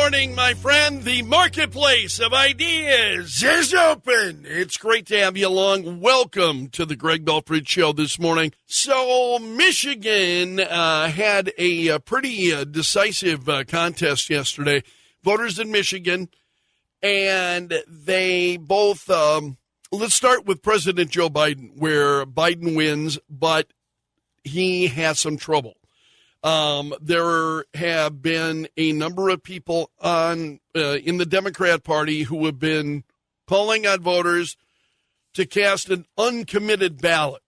morning, my friend. The marketplace of ideas is open. It's great to have you along. Welcome to the Greg Belfridge Show this morning. So, Michigan had a pretty decisive contest yesterday. Voters in Michigan, and they both, let's start with President Joe Biden, where Biden wins, but he has some trouble. There have been a number of people in the Democrat Party who have been calling on voters to cast an uncommitted ballot.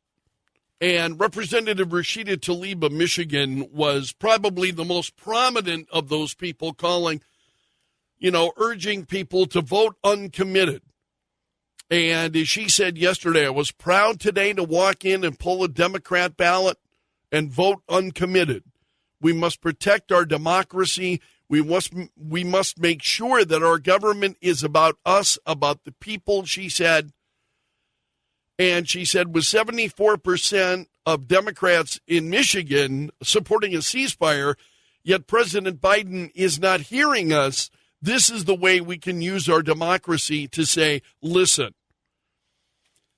And Representative Rashida Tlaib of Michigan was probably the most prominent of those people calling, urging people to vote uncommitted. And as she said yesterday, I was proud today to walk in and pull a Democrat ballot and vote uncommitted. We must protect our democracy. We must make sure that our government is about us, about the people, she said. And she said with 74% of Democrats in Michigan supporting a ceasefire, yet President Biden is not hearing us, this is the way we can use our democracy to say, listen.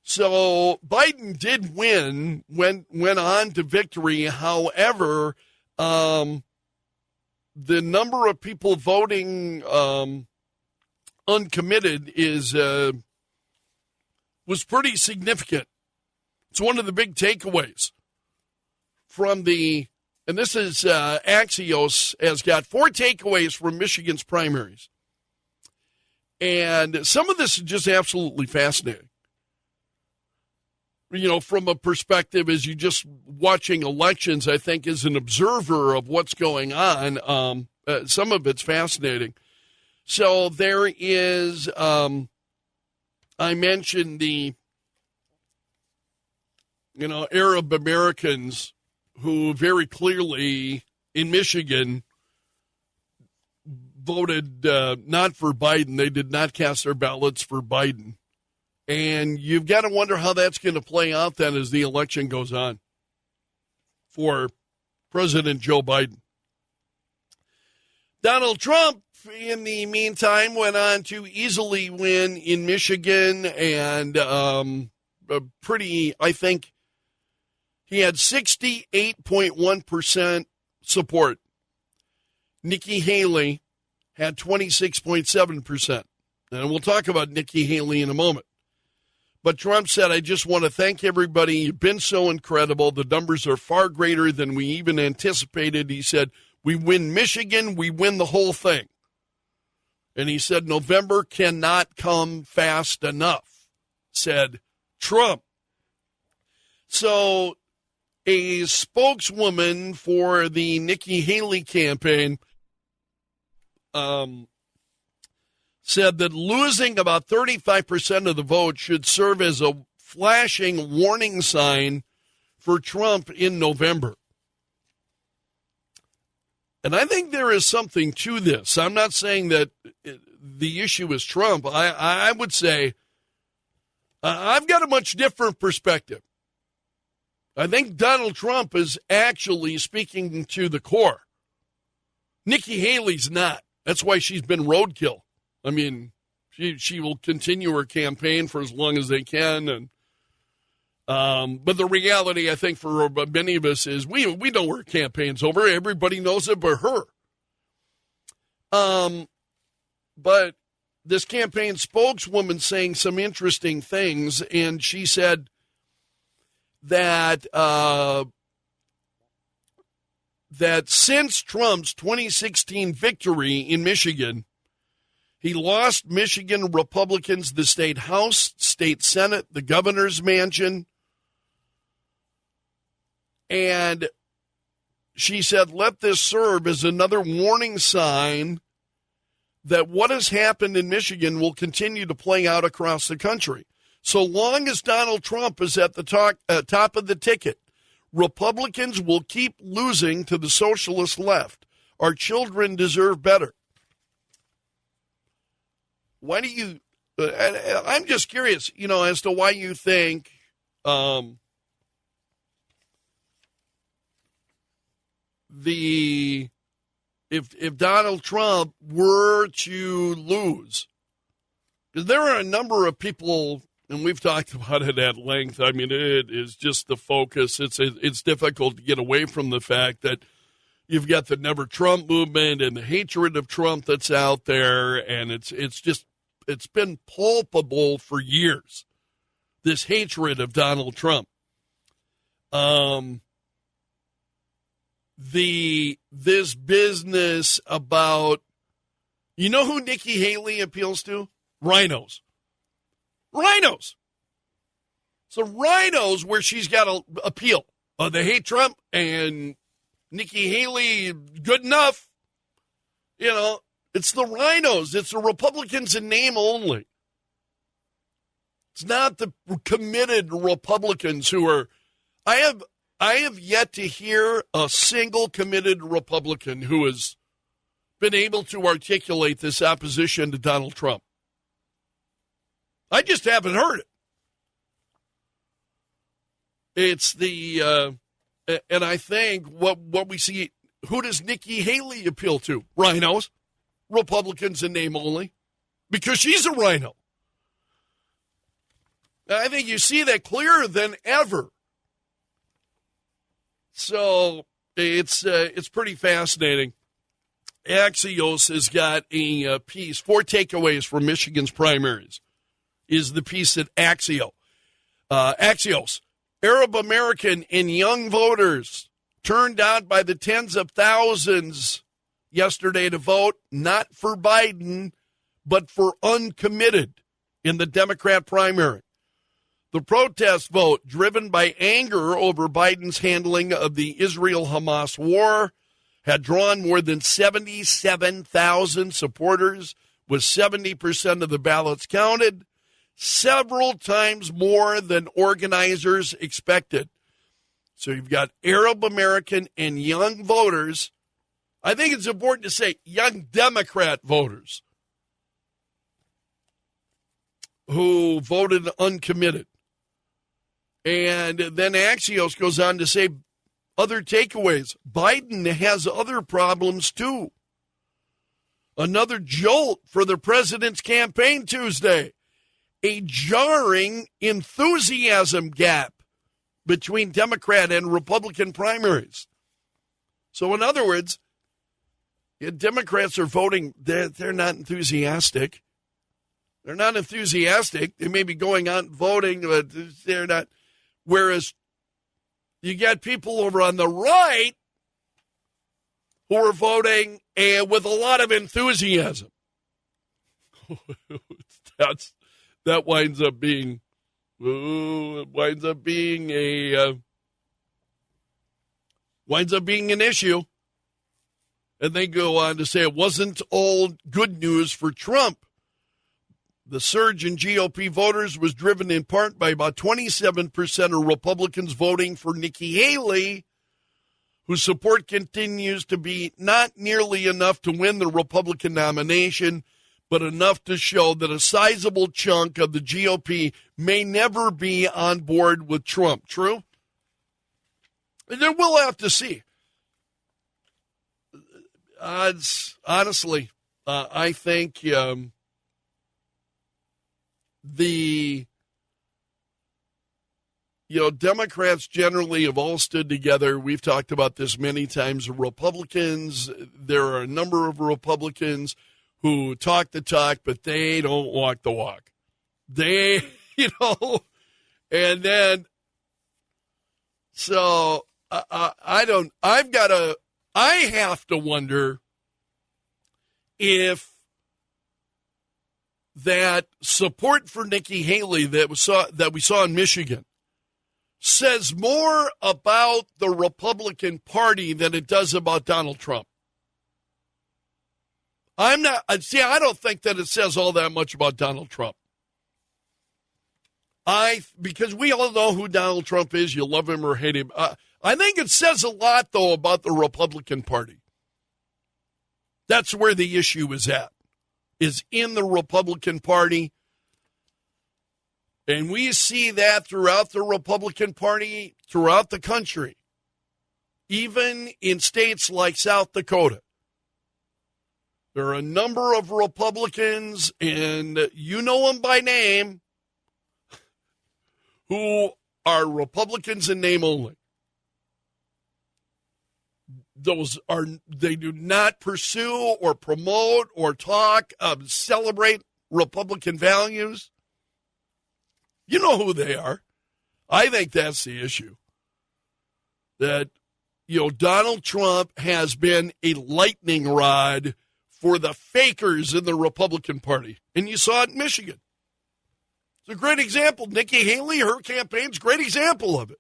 So Biden did win, went on to victory. However, the number of people voting uncommitted was pretty significant. It's one of the big takeaways from and this is Axios has got 4 takeaways from Michigan's primaries. And some of this is just absolutely fascinating. From a perspective as you just watching elections, I think as an observer of what's going on, some of it's fascinating. So there is, I mentioned the, Arab Americans who very clearly in Michigan voted not for Biden. They did not cast their ballots for Biden. And you've got to wonder how that's going to play out then as the election goes on for President Joe Biden. Donald Trump, in the meantime, went on to easily win in Michigan and I think he had 68.1% support. Nikki Haley had 26.7%. And we'll talk about Nikki Haley in a moment. But Trump said, I just want to thank everybody. You've been so incredible. The numbers are far greater than we even anticipated. He said, we win Michigan, we win the whole thing. And he said, November cannot come fast enough, said Trump. So a spokeswoman for the Nikki Haley campaign said that losing about 35% of the vote should serve as a flashing warning sign for Trump in November. And I think there is something to this. I'm not saying that the issue is Trump. I would say I've got a much different perspective. I think Donald Trump is actually speaking to the core. Nikki Haley's not. That's why she's been roadkill. I mean, she will continue her campaign for as long as they can, and but the reality, I think, for many of us is we know where campaign's over. Everybody knows it but her. But this campaign spokeswoman saying some interesting things, and she said that that since Trump's 2016 victory in Michigan, he lost Michigan Republicans the state House, state Senate, the governor's mansion. And she said, let this serve as another warning sign that what has happened in Michigan will continue to play out across the country. So long as Donald Trump is at the top of the ticket, Republicans will keep losing to the socialist left. Our children deserve better. Why do you, I'm just curious, as to why you think if Donald Trump were to lose, because there are a number of people, and we've talked about it at length. I mean, it is just the focus. It's difficult to get away from the fact that you've got the Never Trump movement and the hatred of Trump that's out there, and it's been palpable for years, this hatred of Donald Trump. This business about, you know who Nikki Haley appeals to? Rhinos. So rhinos, where she's got an appeal. They hate Trump, and Nikki Haley, good enough. You know, it's the rhinos. It's the Republicans in name only. It's not the committed Republicans who are. I have yet to hear a single committed Republican who has been able to articulate this opposition to Donald Trump. I just haven't heard it. It's the, and I think what we see, who does Nikki Haley appeal to? Rhinos, Republicans in name only, because she's a rhino. I think you see that clearer than ever. So it's pretty fascinating. Axios has got a piece, 4 takeaways from Michigan's primaries, is the piece at Axios. Arab American and young voters turned out by the tens of thousands yesterday to vote, not for Biden, but for uncommitted in the Democrat primary. The protest vote, driven by anger over Biden's handling of the Israel-Hamas war, had drawn more than 77,000 supporters, with 70% of the ballots counted, several times more than organizers expected. So you've got Arab American and young voters. I think it's important to say young Democrat voters who voted uncommitted. And then Axios goes on to say other takeaways. Biden has other problems, too. Another jolt for the president's campaign Tuesday. A jarring enthusiasm gap between Democrat and Republican primaries. So, in other words, Democrats are voting, they're not enthusiastic. They're not enthusiastic. They may be going out and voting, but they're not. Whereas you got people over on the right who are voting with a lot of enthusiasm. That winds up being an issue. And they go on to say it wasn't all good news for Trump. The surge in GOP voters was driven in part by about 27% of Republicans voting for Nikki Haley, whose support continues to be not nearly enough to win the Republican nomination, but enough to show that a sizable chunk of the GOP may never be on board with Trump. True? And then we'll have to see. Honestly, I think Democrats generally have all stood together. We've talked about this many times. Republicans, there are a number of Republicans who talk the talk, but they don't walk the walk. And then, so I have to wonder if that support for Nikki Haley that we saw in Michigan says more about the Republican Party than it does about Donald Trump. I don't think that it says all that much about Donald Trump. Because we all know who Donald Trump is. You love him or hate him. I think it says a lot, though, about the Republican Party. That's where the issue is at, is in the Republican Party. And we see that throughout the Republican Party, throughout the country, even in states like South Dakota. There are a number of Republicans, and you know them by name, who are Republicans in name only. They do not pursue or promote or talk, celebrate Republican values. You know who they are. I think that's the issue. That, Donald Trump has been a lightning rod for the fakers in the Republican Party. And you saw it in Michigan. It's a great example. Nikki Haley, her campaign's a great example of it.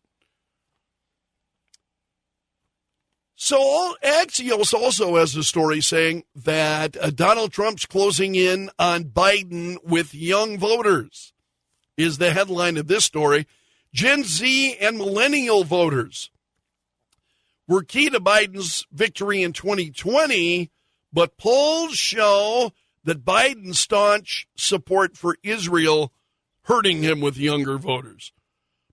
So Axios also has a story saying that Donald Trump's closing in on Biden with young voters is the headline of this story. Gen Z and millennial voters were key to Biden's victory in 2020, but polls show that Biden's staunch support for Israel hurting him with younger voters.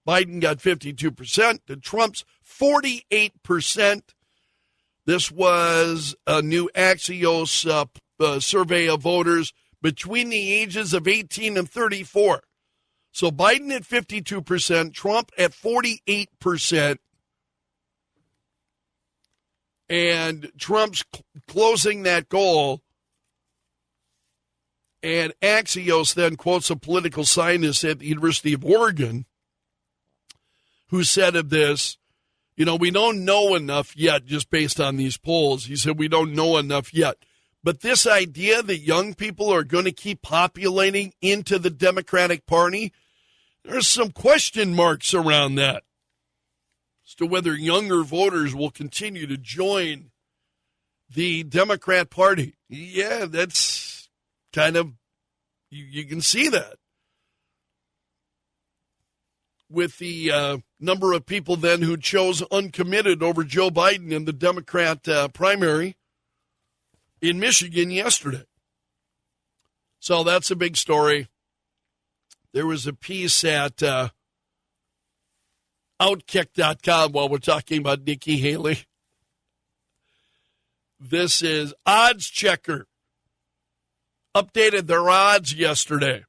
Biden got 52% to Trump's 48%. This was a new Axios survey of voters between the ages of 18 and 34. So Biden at 52%, Trump at 48%, and Trump's closing that goal. And Axios then quotes a political scientist at the University of Oregon who said of this, we don't know enough yet just based on these polls. He said we don't know enough yet. But this idea that young people are going to keep populating into the Democratic Party, there's some question marks around that as to whether younger voters will continue to join the Democrat Party. Yeah, that's kind of, you can see that. With the number of people then who chose uncommitted over Joe Biden in the Democrat primary in Michigan yesterday. So that's a big story. There was a piece at Outkick.com while we're talking about Nikki Haley. This is Odds Checker. Updated their odds yesterday,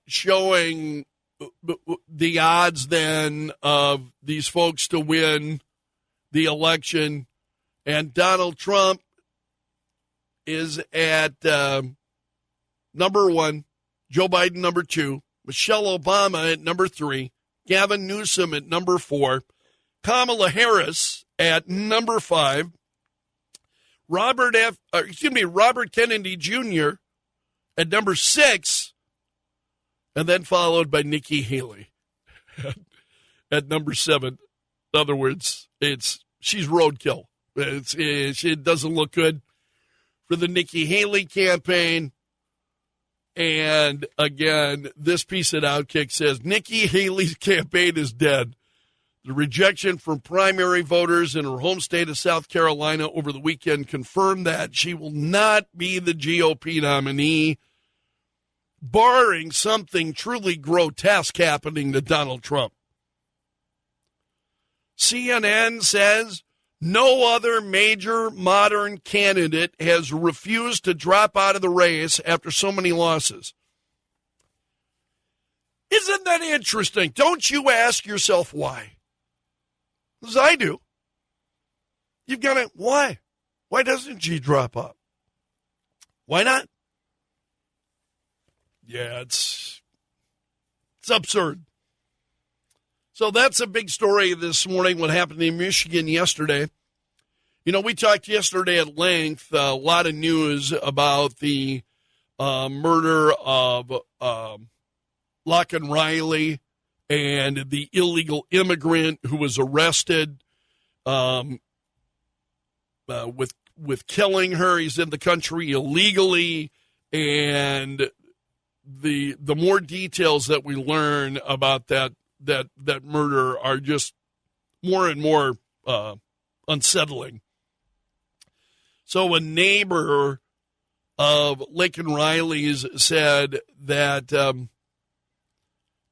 showing the odds then of these folks to win the election. And Donald Trump is at number 1, Joe Biden number 2, Michelle Obama at number 3, Gavin Newsom at number 4, Kamala Harris at number 5, Robert Kennedy Jr. at number 6, and then followed by Nikki Haley at number 7. In other words, she's roadkill. It doesn't look good for the Nikki Haley campaign. And again, this piece at Outkick says Nikki Haley's campaign is dead. The rejection from primary voters in her home state of South Carolina over the weekend confirmed that she will not be the GOP nominee, barring something truly grotesque happening to Donald Trump. CNN says no other major modern candidate has refused to drop out of the race after so many losses. Isn't that interesting? Don't you ask yourself why? As I do. You've got to, why? Why doesn't she drop out? Why not? Yeah, it's absurd. So that's a big story this morning, what happened in Michigan yesterday. We talked yesterday at length, a lot of news about the murder of Locke and Riley and the illegal immigrant who was arrested with killing her. He's in the country illegally, and the more details that we learn about that murder are just more and more unsettling. So a neighbor of Laken Riley's said that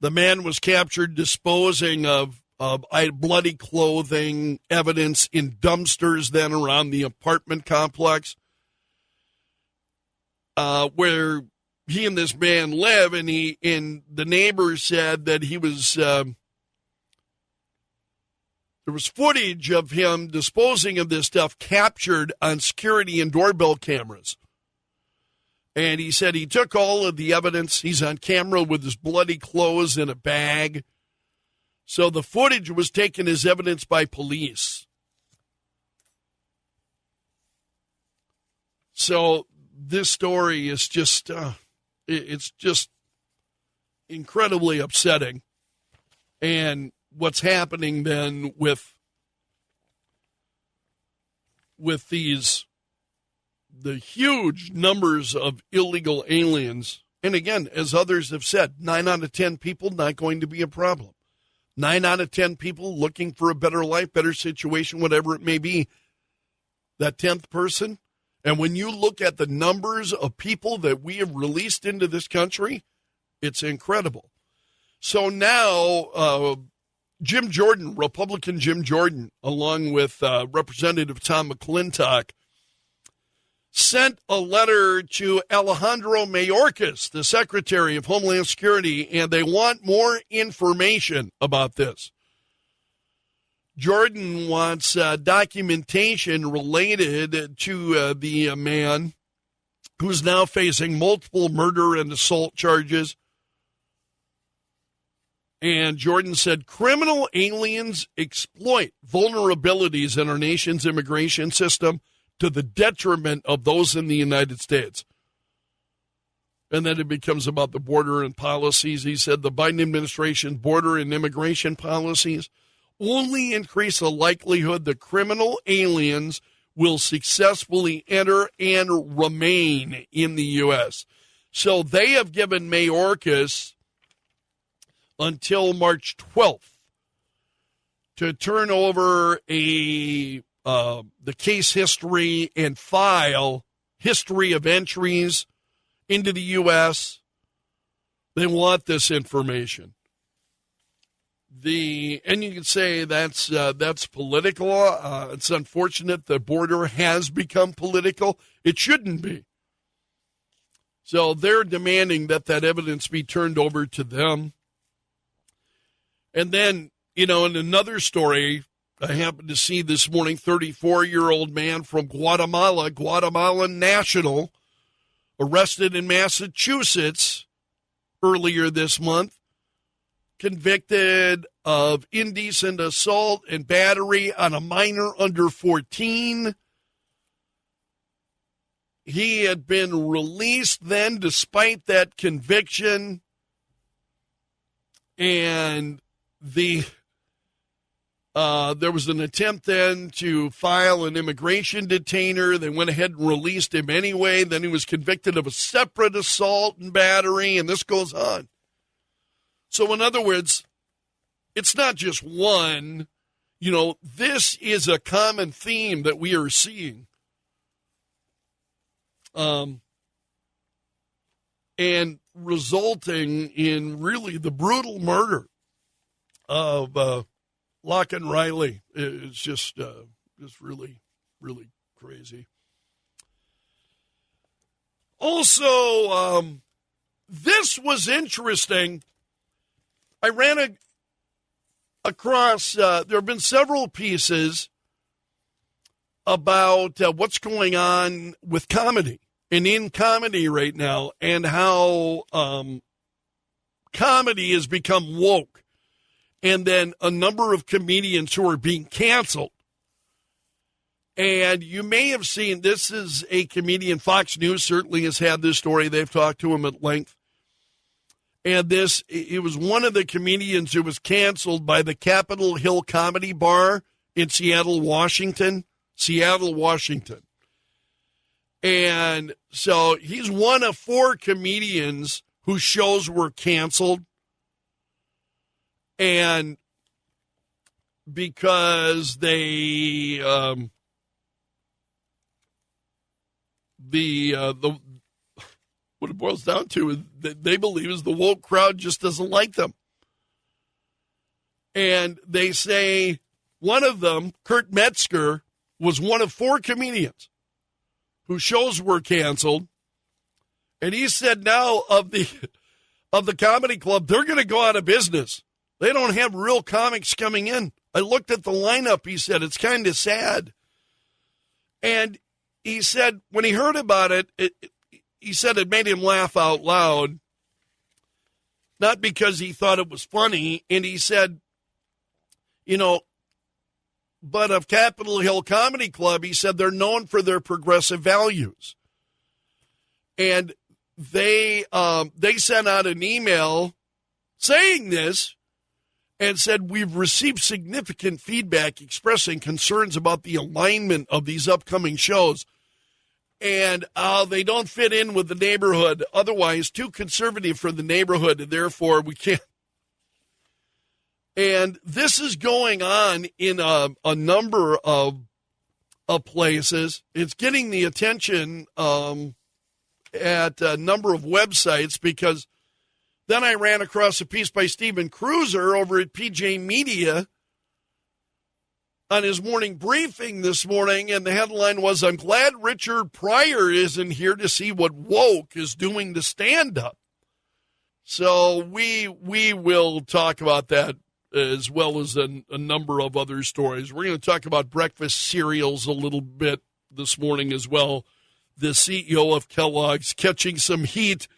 the man was captured disposing of bloody clothing, evidence in dumpsters then around the apartment complex. where he and this man live, and the neighbor said that he was there was footage of him disposing of this stuff captured on security and doorbell cameras. And he said he took all of the evidence. He's on camera with his bloody clothes in a bag. So the footage was taken as evidence by police. So this story is just, it's just incredibly upsetting. And what's happening then with the huge numbers of illegal aliens, and again, as others have said, 9 out of 10 people not going to be a problem. 9 out of 10 people looking for a better life, better situation, whatever it may be. That 10th person, and when you look at the numbers of people that we have released into this country, it's incredible. So now, Jim Jordan, Republican Jim Jordan, along with Representative Tom McClintock, sent a letter to Alejandro Mayorkas, the Secretary of Homeland Security, and they want more information about this. Jordan wants documentation related to the man who's now facing multiple murder and assault charges. And Jordan said, criminal aliens exploit vulnerabilities in our nation's immigration system to the detriment of those in the United States. And then it becomes about the border and policies. He said the Biden administration's border and immigration policies only increase the likelihood that criminal aliens will successfully enter and remain in the U.S. So they have given Mayorkas until March 12th to turn over the case history and file history of entries into the U.S. They want this information. And you can say that's political. It's unfortunate the border has become political. It shouldn't be. So they're demanding that evidence be turned over to them. And then, in another story I happened to see this morning, 34-year-old man from Guatemala, Guatemalan national, arrested in Massachusetts earlier this month, convicted of indecent assault and battery on a minor under 14. He had been released then despite that conviction, and there was an attempt then to file an immigration detainer. They went ahead and released him anyway. Then he was convicted of a separate assault and battery, and this goes on. So in other words, it's not just one. This is a common theme that we are seeing. And resulting in really the brutal murder of Locke and Riley. It's just really, really crazy. Also, this was interesting. I ran across, there have been several pieces about what's going on with comedy and in comedy right now, and how comedy has become woke. And then a number of comedians who are being canceled. And you may have seen, this is a comedian, Fox News certainly has had this story. They've talked to him at length. And it was one of the comedians who was canceled by the Capitol Hill Comedy Bar in Seattle, Washington. And so he's one of 4 comedians whose shows were canceled. And because they, what it boils down to is that they believe is the woke crowd just doesn't like them. And they say one of them, Kurt Metzger, was one of 4 comedians whose shows were canceled. And he said now of the comedy club, they're going to go out of business. They don't have real comics coming in. I looked at the lineup, he said. It's kind of sad. And he said when he heard about it, he said it made him laugh out loud, not because he thought it was funny. And he said, but of Capitol Hill Comedy Club, he said they're known for their progressive values. And they sent out an email saying this and said, we've received significant feedback expressing concerns about the alignment of these upcoming shows. And they don't fit in with the neighborhood. Otherwise, too conservative for the neighborhood, and therefore we can't. And this is going on in a number of places. It's getting the attention at a number of websites, because then I ran across a piece by Stephen Cruiser over at PJ Media on his morning briefing this morning, and the headline was, I'm glad Richard Pryor isn't here to see what woke is doing to stand-up. So we will talk about that, as well as a number of other stories. We're going to talk about breakfast cereals a little bit this morning as well. The CEO of Kellogg's catching some heat.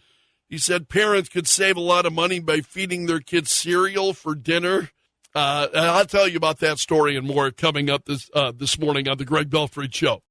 He said parents could save a lot of money by feeding their kids cereal for dinner. I'll tell you about that story and more coming up this morning on the Greg Belfry Show.